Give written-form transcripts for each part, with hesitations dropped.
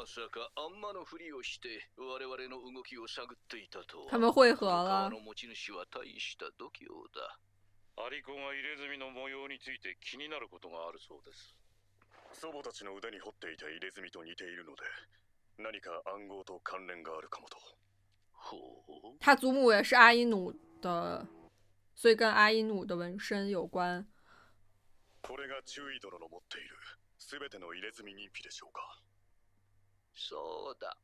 まさかあんまのふりをして我々の動きを探っていたとは。他们会合了。川の持ち主は大した度胸だ。アリコが入れ墨の模様について気になることがあるそうです。祖母たちの腕に彫っていた入れ墨と似ているので、何か暗号と関連があるかもと。ほう。他祖母也是阿伊努的，所以跟阿伊努的纹身有关。これが注意殿の持っているすべての入れ墨認否でしょうか。そうだ。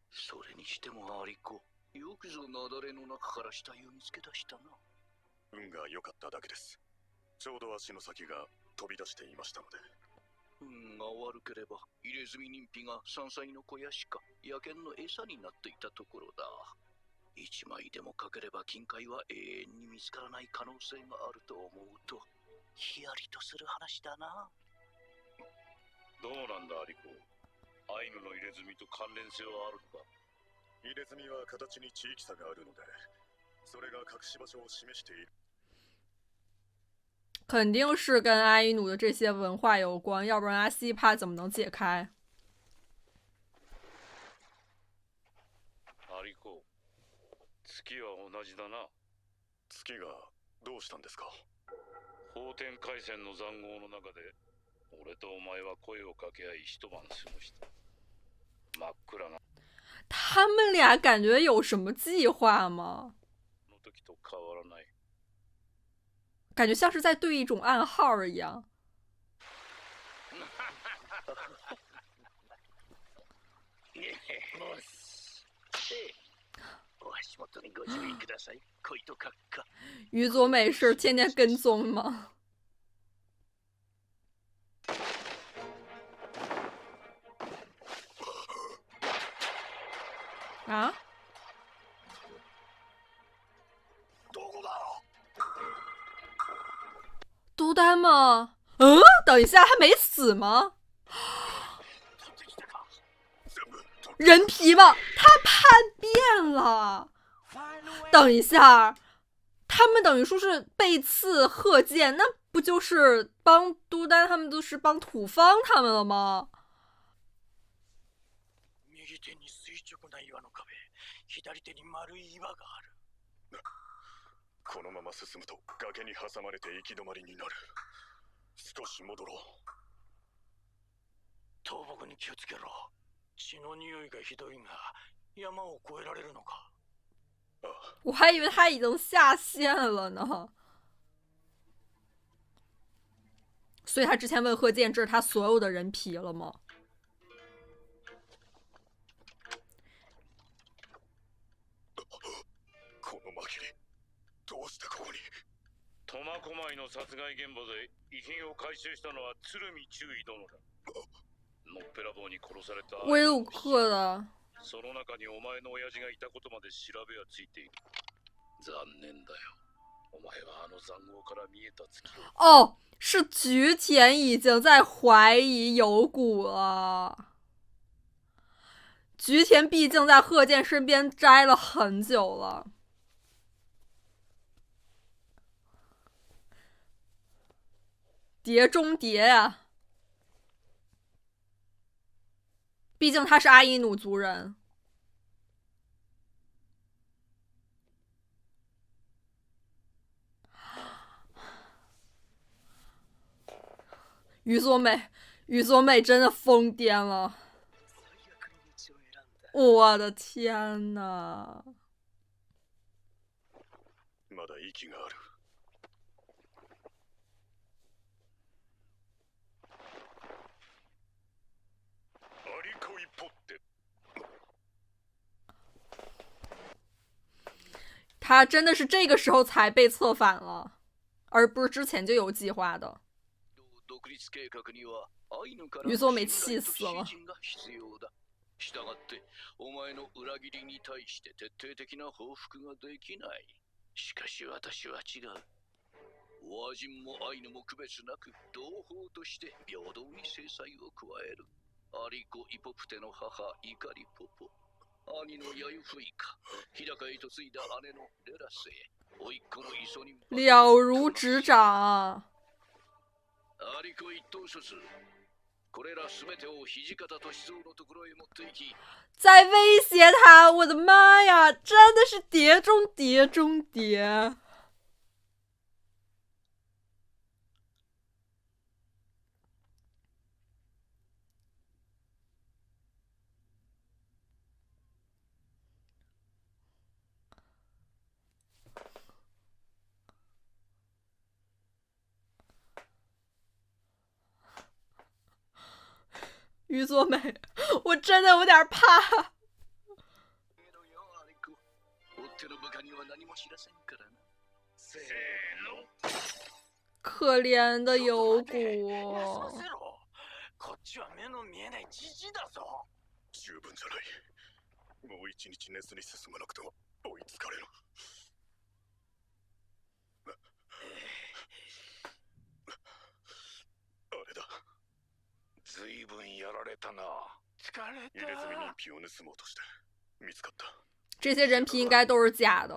それにしてもアリコ、よくぞ雪崩の中から死体を見つけ出したな。運が良かっただけです。ちょうど足の先が飛び出していましたので。運が悪ければ入れ墨認否が山菜の肥やしか野犬の餌になっていたところだ。一枚でもかければ金塊は永遠に見つからない可能性があると思うとヒヤリとする話だな。どうなんだアリコ、アイヌの入れ墨と関連性はあるのか。入れ墨は形に地域差があるので、それが隠し場所を示している。肯定是跟阿伊努的这些文化有关，要不然阿西帕怎么能解开？アリコ、月は同じだな。月がどうしたんですか。法天回線の塹壕の中で俺とお前は声を掛け合い一晩過ごした。真っ暗な他们俩感觉有什么计划吗？の時と変わらない。感觉像是在对一种暗号一样。于佐美是天天跟踪吗？啊？都丹吗？嗯，等一下，他没死吗？人皮吗？他叛变了。等一下，他们等于说是背刺贺建，那不就是帮都丹他们都是帮土方他们了吗？右手に垂直な岩の壁、左手に丸い岩がある。このまま進むと崖に挟まれて行き止まりになる。少し戻ろう。倒木に気をつけろ。血の匂いがひどいが山を越えられるのか。我还以为他已经下线了呢，所以他之前问贺建这是他所有的人皮了吗？この紛れ、どうしてここに。苫小牧の殺害現場で遺品を回収したのは鶴見中尉殿だ。のっぺらぼうに殺された威鲁克的。その中にお前の親父がいたことまで調べはついている。残念だよ。お前はあの塹壕から見えた月を。哦，是菊田已经在怀疑有谷了。菊田毕竟在贺建身边摘了很久了。碟中谍啊！毕竟他是阿伊努族人。于佐美真的疯癫了！我的天哪！まだ息がある。アリコイポッテ。他真的是这个时候才被策反了，而不是之前就有计划的。于佐美气死了。したがってお前の裏切りに対して徹底的な報復ができない。しかし私は違う。和人もアイヌも区別なく同胞として平等に制裁を加える。アリコ・イポプテの母イカリポポ、兄のヤユフイカ、日高へ嫁いだ姉のレラスへ、甥っ子のイソニン了如指掌。アリコ一等卒、これらすべてを土方歳三のところへ持って行き、在威胁他！我的妈呀，真的是碟中谍中谍。于作美，我真的有点怕。可怜的有谷。こっちは目の見えないじじだぞ。十分じゃない。もう一日熱に進まなくては追いつかれる。あれだ。ずいぶんやられたな。疲れた。入れ墨人皮を盗もうとして見つかった。这些人皮应该都是假的。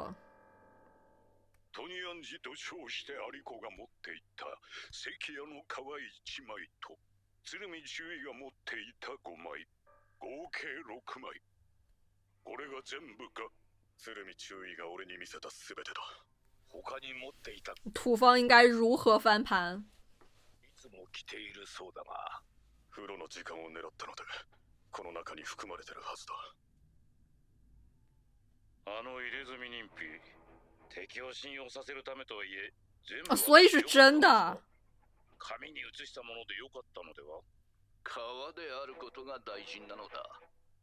トニアンジと称してアリコが持っていた関屋の皮1枚と鶴見中尉が持っていた5枚、合計6枚。これが全部か。鶴見中尉が俺に見せた全てだ。他に持っていた。土方应该如何翻盘？いつも着ているそうだが、風呂の時間を狙ったので、この中に含まれてるはずだ。あの入れ墨人皮、敵を信用させるためとはいえ、全部啊，所以是真的。紙に写したものでよかったのでは？川であることが大事なのだ。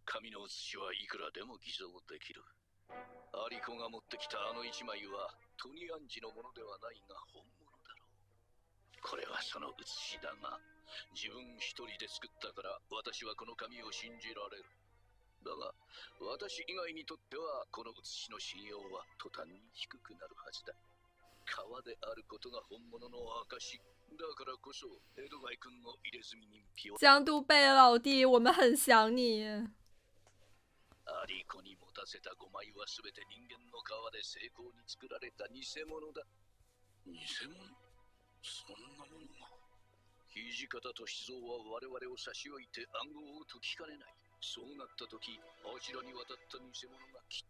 紙の写しはいくらでも偽造できる。アリコが持ってきたあの一枚はトニアンジのものではないが本物だろう。これはその写しだが、自分一人で作ったから私はこの紙を信じられる。だが私以外にとってはこの写しの信用は途端に低くなるはずだ。川であることが本物の証だからこそ江戸外君の入れ墨人皮を江都贝老弟，我们很想你。アリコに持たせた5枚はすべて人間の皮で精巧に作られた偽物だ。偽物？そんなものが。土方歳三は我々を差し置いて暗号を解きかねない。そうなった時、あちらに渡った偽物がきっ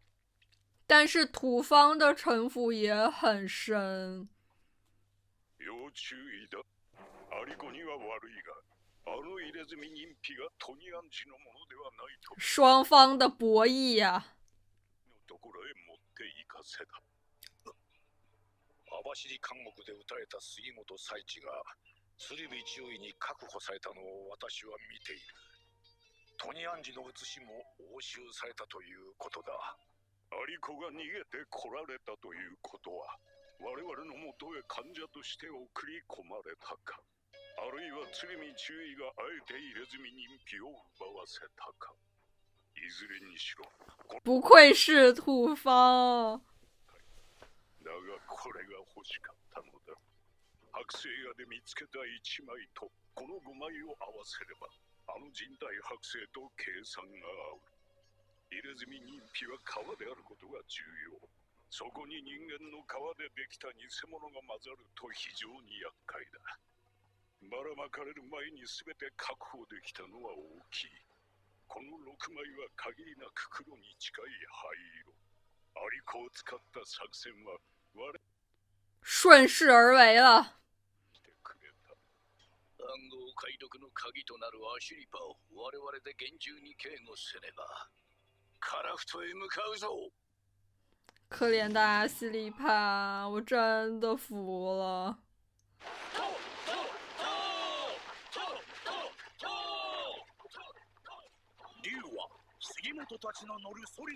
但是土方的城府也很深。要注意だ。アリコには悪いが、あの入れ墨人皮がトニアンジのものではないと。双方的博弈呀。のところへ持って行かせた。網走監獄で撃たれた杉本佐一が鶴見中尉に確保されたのを私は見ている。トニアンジの写しも押収されたということだ。アリコが逃げて来られたということは、我々のもとへ患者として送り込まれたか、あるいは鶴見中尉があえて入れ墨人皮を奪わせたか。いずれにしろ。不愧是土方。だがこれが欲しかったのだ。剥製屋で見つけた1枚とこの5枚を合わせれば、あの人体剥製と計算が合う。入れ墨人皮は皮であることが重要。そこに人間の皮でできた偽物が混ざると非常に厄介だ。ばらまかれる前に全て確保できたのは大きい。この6枚は限りなく黒に近い灰色。アリコを使った作戦は顺势而为了。暗号解読の鍵となるアシュリパを我々で厳重に警護せねば。カラフトへ向かうぞ。可怜的阿西里帕，我真的服了。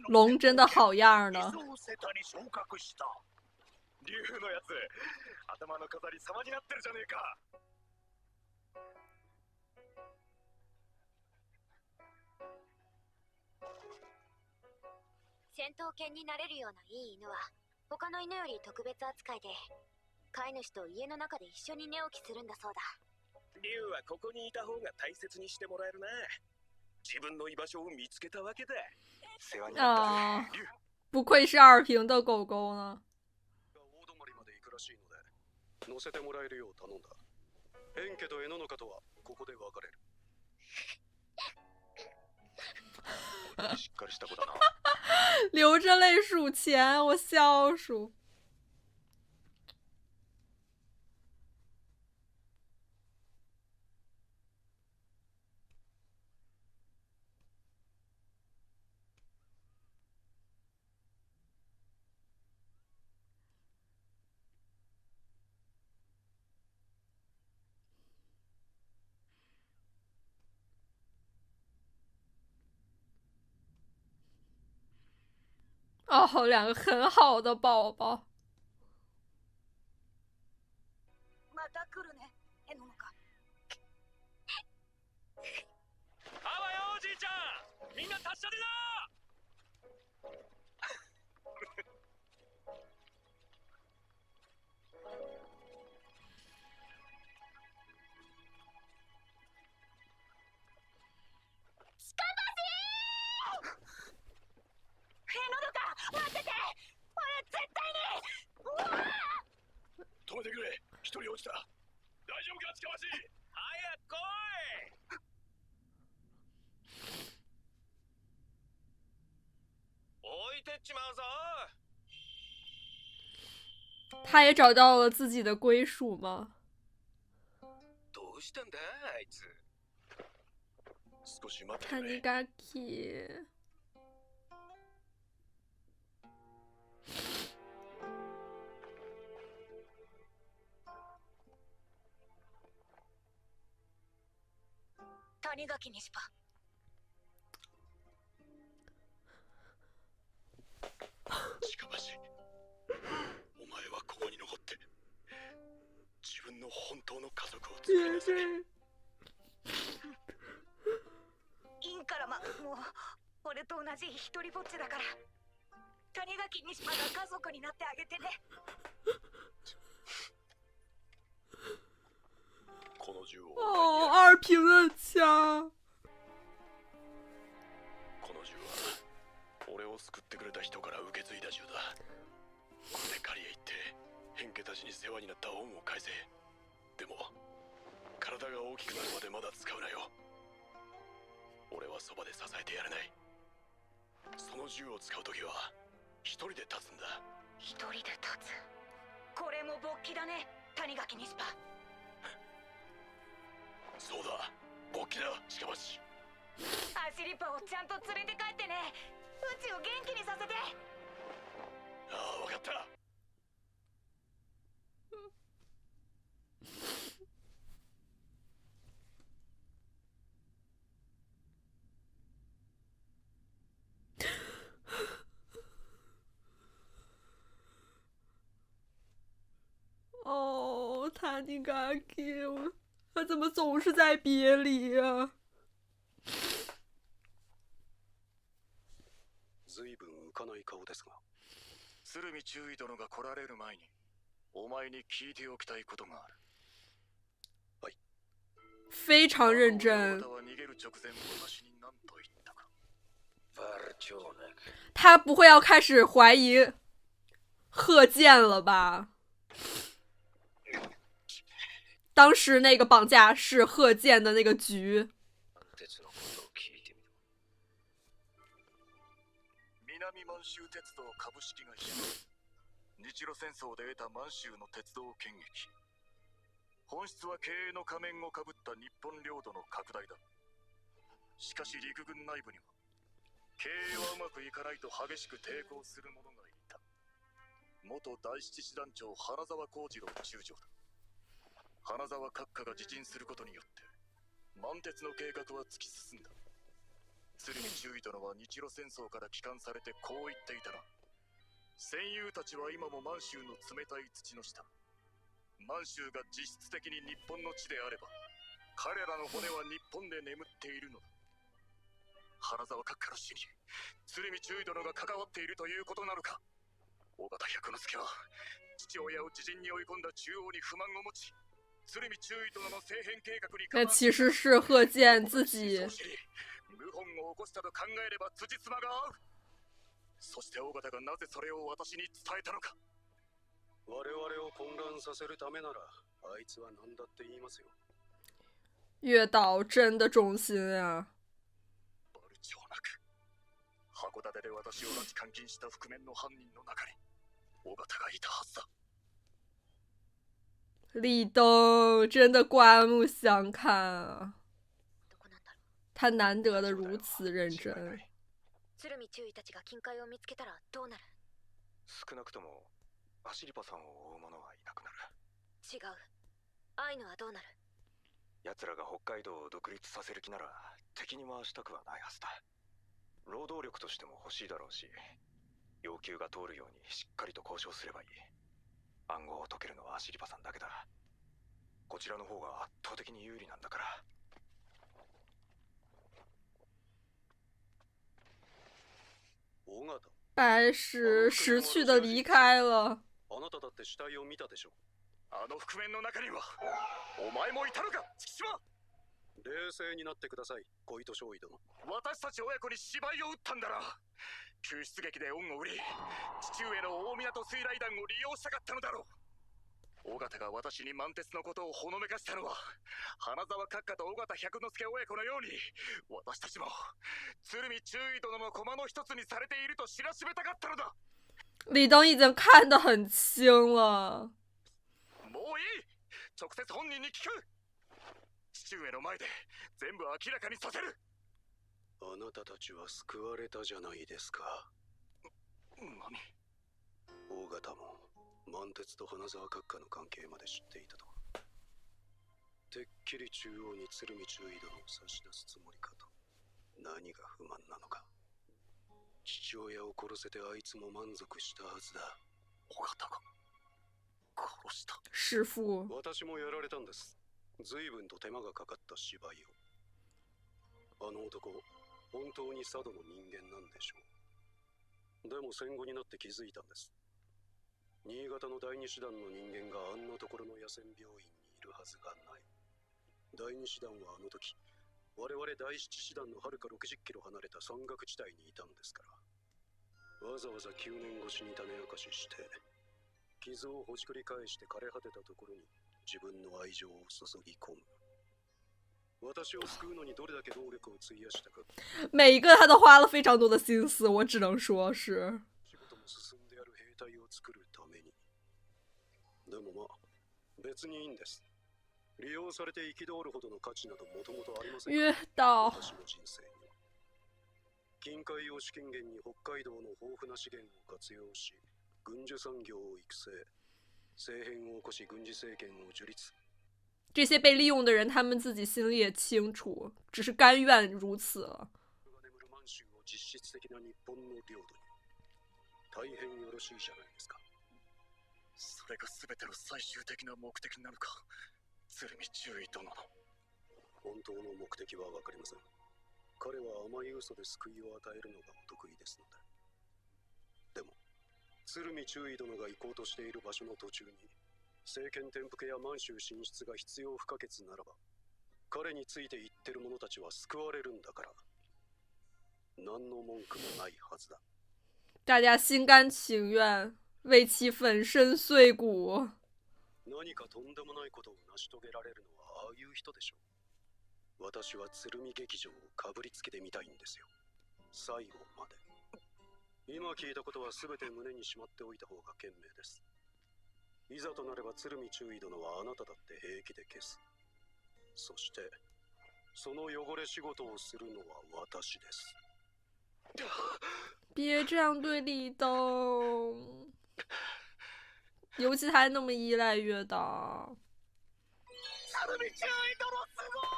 龙真的好样的。竜のやつ、頭の飾り様になってるじゃねえか。戦闘犬になれるようないい犬は他の犬より特別扱いで、飼い主と家の中で一緒に寝起きするんだそうだ。竜はここにいた方が大切にしてもらえるな。自分の居場所を見つけたわけだ。世話になったぜ、竜。不愧是二平的狗狗呢。大泊まで行くらしいので乗せてもらえるよう頼んだ。円家と榎の方はここで別れる。しっかりした子だな。流着泪数钱，我笑数。哦，两个很好的宝宝。また来るね、えののか。あわよおじいちゃん、みんな達者でな。待ってて、俺絶対に。止めてくれ、一人落ちた。大丈夫か、近橋。早く来い。置いてっちまうぞ。他也找到了自己的归属吗？どうしたんだあいつ。少し待ってタくれ。ニガキ。谷垣にしぱ。近橋、お前はここに残って自分の本当の家族を作りなさい。いいんからもう俺と同じ一人ぼっちだから谷垣にしぱが家族になってあげてね。この銃を哦，二平的枪。この銃は俺を救ってくれた人から受け継いだ銃だ。これで狩りへ行って変家たちに世話になった恩を返せ。でも体が大きくなるまでまだ使うなよ。俺はそばで支えてやれない。その銃を使うときは一人で立つんだ。一人で立つ。これも勃起だね、谷垣にしぱ。そうだ、勃起だ、近橋。アシリパをちゃんと連れて帰ってね。うちを元気にさせて。ああ、分かった。哦，塔尼嘎基，他怎么总是在别离啊？随分浮かない顔ですが。鶴見中尉殿が来られる前にお前に聞いておきたいことがある。はい。非常认真。逃げる直前私に何と言ったか。他不会要开始怀疑贺建了吧？当时那个绑架是贺建的那个局。南満州鉄道株式会社。日露戦争で得た満州の鉄道権益。本質は経営の仮面をかぶった日本領土の拡大だ。しかし陸軍内部には経営はうまくいかないと激しく抵抗する者がいた。元第七師団長花沢幸次郎中将だ。花沢閣下が自陣することによって満鉄の計画は突き進んだ。鶴見中尉殿は日露戦争から帰還されてこう言っていたな。戦友たちは今も満州の冷たい土の下。満州が実質的に日本の地であれば彼らの骨は日本で眠っているのだ。花沢閣下の死に鶴見中尉殿が関わっているということなのか。尾形百之助は父親を自陣に追い込んだ中央に不満を持ち、鶴見中尉殿の政変計画に那其实是贺建自己。謀反を起こしたと考えれば辻褄が合う。そして尾形がなぜそれを私に伝えたのか。我々を混乱させるためならあいつは何だって言いますよ。月岛真的忠心啊！バルチョなく函館で私を拉致監禁した覆面の犯人の中に尾形がいたはずだ。立冬真的刮目相看啊！他难得的如此认真。鶴見中尉たちが金塊を見つけたらどうなる？少なくともアシリパさんを追う者はいなくなる。違う。アイヌはどうなる？奴らが北海道を独立させる気なら敵に回したくはないはずだ。労働力としても欲しいだろうし、要求が通るようにしっかりと交渉すればいい。暗号を解けるのはアシリパさんだけだ。こちらの方が圧倒的に有利なんだから。尾形、白石识趣的离开了。あなただって死体を見たでしょ。あの覆面の中にはお前もいたのか、月島。冷静になってください、小糸少尉殿。私たち親子に芝居を打ったんだな。救出劇で恩を売り、父上の大港水雷弾を利用したかったのだろう。尾形が私に満鉄のことをほのめかしたのは、花沢閣下と尾形百之助親子のように、私たちも鶴見中尉殿の駒の一つにされていると知らしめたかったのだ。李登已经看得很清了。もういい、直接本人に聞く。父上の前で全部明らかにさせる。あなたたちは救われたじゃないですか。何？大方も満鉄と花沢閣下の関係まで知っていたとは。てっきり中央に鶴見中尉殿を差し出すつもりかと。何が不満なのか。父親を殺せてあいつも満足したはずだ。尾形が殺した？師父。私もやられたんです。随分と手間がかかった芝居を。あの男、本当に佐渡の人間なんでしょう。でも戦後になって気づいたんです。新潟の第二師団の人間があんなところの野戦病院にいるはずがない。第二師団はあの時、我々第七師団のはるか60キロ離れた山岳地帯にいたんですから。わざわざ9年越しに種明かしして、傷をほじくり返して枯れ果てたところに自分の愛情を注ぎ込む。私を救うのにどれだけ労力を費やしたか。每一个他都花了非常多的心思，我只能说是。仕事も進んでやる兵隊を作るために。でもまあ、別にいいんです。利用されて憤るほどの価値などもともとありません。月島。私の人生には。近海を資金源に北海道の豊富な資源を活用し、軍需産業を育成、政変を起こし軍事政権を樹立。这些被利用的人，他们自己心里也清楚，只是甘愿如此了。満州を実質的な日本の領土に。大変よろしいじゃないですか。それが全ての最終的な目的なのか、鶴見中尉殿の。本当の目的は分かりません。彼は甘い嘘で救いを与えるのがお得意ですので。でも鶴見中尉殿が行こうとしている場所の途中に政権転覆や満州進出が必要不可欠ならば、彼について行ってる者たちは救われるんだから、何の文句もないはずだ。大家心甘情願為其粉身碎骨。何かとんでもないことを成し遂げられるのはああいう人でしょう。私は鶴見劇場をかぶりつけてみたいんですよ、最後まで。今聞いたことは全て胸にしまっておいた方が賢明です。いざとなれば鶴見中尉殿はあなただって平気で消す。そしてその汚れ仕事をするのは私です。别这样对李登，尤其他还那么依赖月岛。鶴見中尉殿すごい。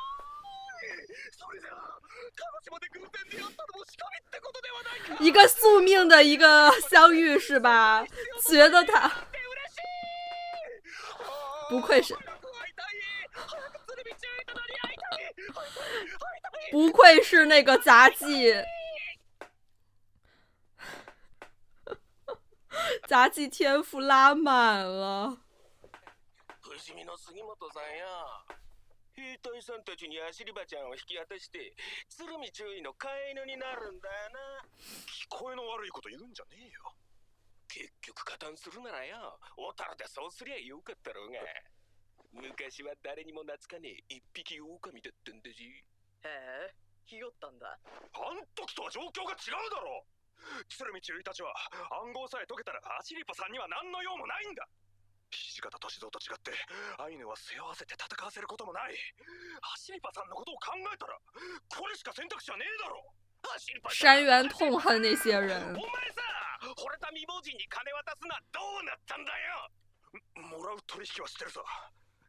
それじゃあ鹿児島で偶然出会ったのも仕組みってことではないか。一个宿命的一个相遇是吧？觉得他不愧是，不愧是那个杂技，杂技天赋拉满了。不死身の杉本さんや。兵隊さんたちにアシリバちゃんを引き渡して鶴見中尉の飼い犬になるんだよな。聞こえの悪いこと言うんじゃねえよ。結局加担するならよ、小樽でそうすりゃよかったろうが。昔は誰にも懐かねえ一匹狼だったんだぜ。へえ、ひよったんだ。あん時とは状況が違うだろう。鶴見中尉たちは暗号さえ解けたらアシリパさんには何の用もないんだ。土方歳三と違ってアイヌは背負わせて戦わせることもない。アシリパさんのことを考えたらこれしか選択肢はねえだろ。アシリパ山原痛恨那些人。お前さ、惚れた未亡人に金渡すのはどうなったんだよ。もらう取引はしてるさ。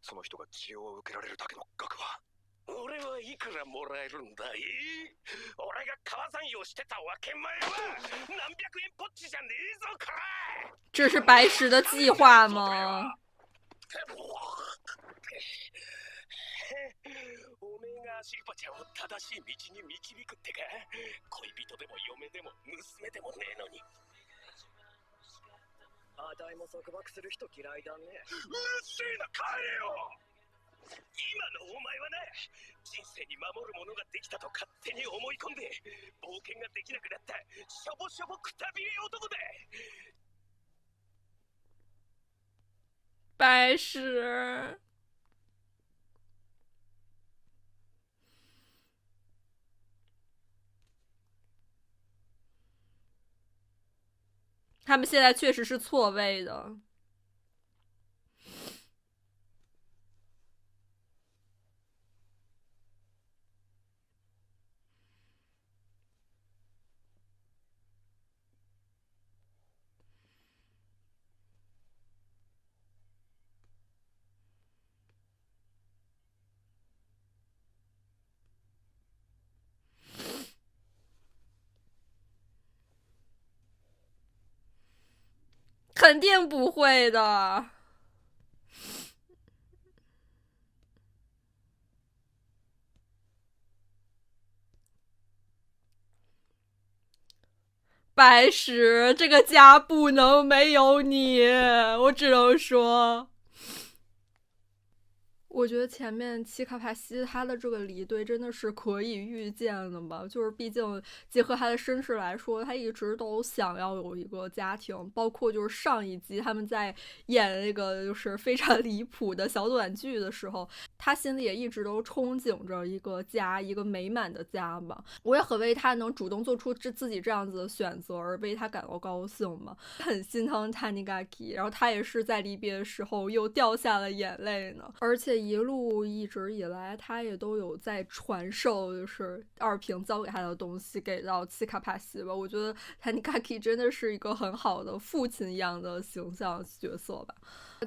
その人が治療を受けられるだけの額は。俺はいくらもらえるんだい。俺が川山用してたわけ前は何百円ぽっちじゃねえぞこら。这是白石的计划吗？おめえがアシリパちゃんを正しい道に導くってか。恋人でも嫁でも娘でもねえのに。あたいも束縛する人嫌いだね。うるせえな、帰れよ。今のお前はな、人生に守るものができたと勝手に思い込んで冒険ができなくなったしょぼしょぼくたびれ男だ。白石。他们现在确实是错位的。肯定不会的。白石，这个家不能没有你，我只能说。我觉得前面契卡帕西他的这个离队真的是可以预见的吧，就是毕竟结合他的身世来说，他一直都想要有一个家庭，包括就是上一集他们在演那个就是非常离谱的小短剧的时候，他心里也一直都憧憬着一个家，一个美满的家吧。我也很为他能主动做出自己这样子的选择而为他感到高兴吧，很心疼 Tanigaki， 然后他也是在离别的时候又掉下了眼泪呢，而且一路一直以来他也都有在传授就是二平教给他的东西给到契卡帕西吧。我觉得 Tanigaki 真的是一个很好的父亲一样的形象角色吧。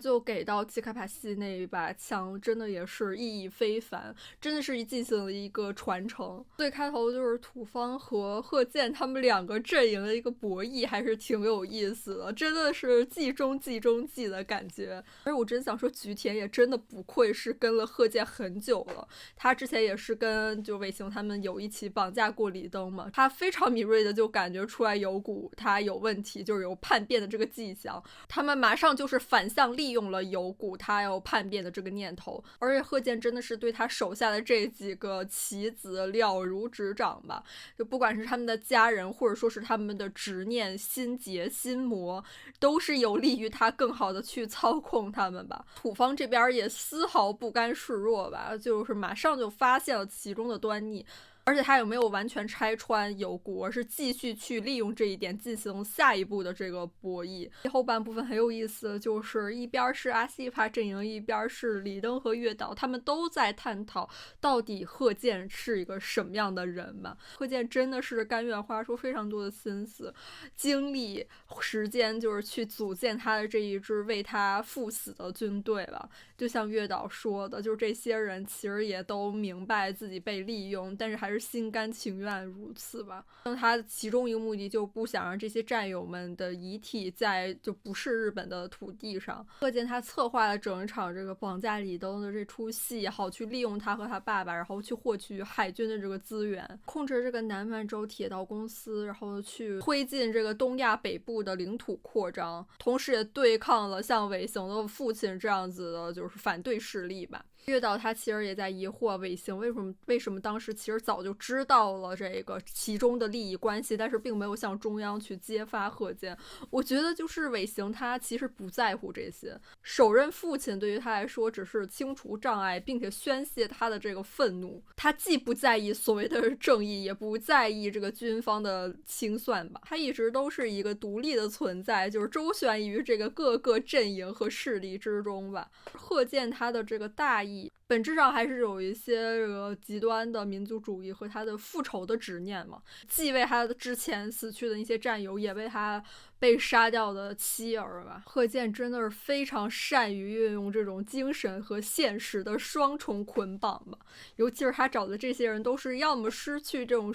就给到契卡帕西那一把枪真的也是意义非凡，真的是进行了一个传承。最开头就是土方和贺建他们两个阵营的一个博弈，还是挺有意思的，真的是计中计中计的感觉。而我真想说菊田也真的不愧是跟了贺建很久了，他之前也是跟就尾行他们有一起绑架过李登嘛，他非常敏锐的就感觉出来有股他有问题，就是有叛变的这个迹象，他们马上就是反向利用了有股他要叛变的这个念头。而且贺建真的是对他手下的这几个棋子了如指掌吧，就不管是他们的家人或者说是他们的执念心结心魔，都是有利于他更好的去操控他们吧。土方这边也丝毫不甘示弱吧，就是马上就发现了其中的端倪，而且他有没有完全拆穿有股，而是继续去利用这一点进行下一步的这个博弈。后半部分很有意思，就是一边是阿西帕阵营，一边是李登和月岛，他们都在探讨到底贺建是一个什么样的人嘛。贺建真的是甘愿花出非常多的心思精力时间，就是去组建他的这一支为他赴死的军队吧。就像月岛说的，就是这些人其实也都明白自己被利用，但是还是心甘情愿如此吧。那他其中一个目的就不想让这些战友们的遗体在就不是日本的土地上。可见他策划了整一场这个绑架李登的这出戏，好去利用他和他爸爸，然后去获取海军的这个资源，控制这个南满洲铁道公司，然后去推进这个东亚北部的领土扩张，同时也对抗了像尾行的父亲这样子的就是反对势力吧。月岛他其实也在疑惑尾行为什么当时其实早就知道了这个其中的利益关系，但是并没有向中央去揭发贺建。我觉得就是尾行他其实不在乎这些，首任父亲对于他来说只是清除障碍，并且宣泄他的这个愤怒。他既不在意所谓的正义，也不在意这个军方的清算吧，他一直都是一个独立的存在，就是周旋于这个各个阵营和势力之中吧。贺建他的这个大义本质上还是有一些这个极端的民族主义和他的复仇的执念嘛，既为他的之前死去的一些战友，也为他被杀掉的妻儿吧。贺建真的是非常善于运用这种精神和现实的双重捆绑吧，尤其是他找的这些人都是要么失去这种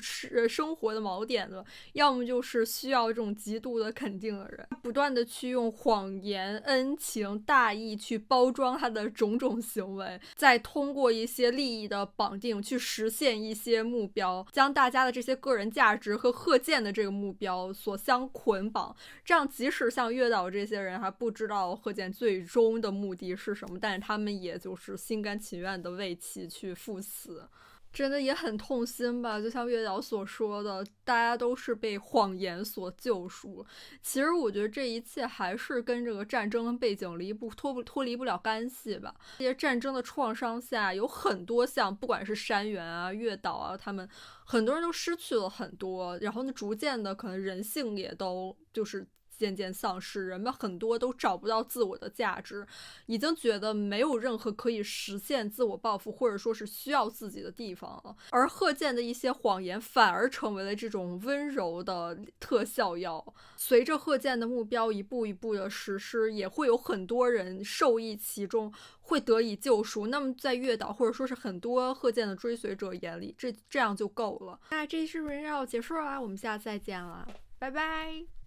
生活的锚点的，要么就是需要这种极度的肯定的人，不断的去用谎言、恩情、大义去包装他的种种行为，再通过一些利益的绑定去实现一些目标，将大家的这些个人价值和贺建的这个目标所相捆绑，这样即使像月岛这些人还不知道贺建最终的目的是什么，但是他们也就是心甘情愿的为其去赴死。真的也很痛心吧，就像月岛所说的，大家都是被谎言所救赎。其实我觉得这一切还是跟这个战争的背景脱离不了干系吧。这些战争的创伤下，有很多像不管是山原啊、月岛啊，他们很多人都失去了很多，然后呢，逐渐的可能人性也都就是渐渐丧失，人们很多都找不到自我的价值，已经觉得没有任何可以实现自我抱负或者说是需要自己的地方了。而贺建的一些谎言反而成为了这种温柔的特效药，随着贺建的目标一步一步的实施，也会有很多人受益其中，会得以救赎。那么在月岛或者说是很多贺建的追随者眼里，这样就够了。那这期视频要结束了，我们下次再见了，拜拜。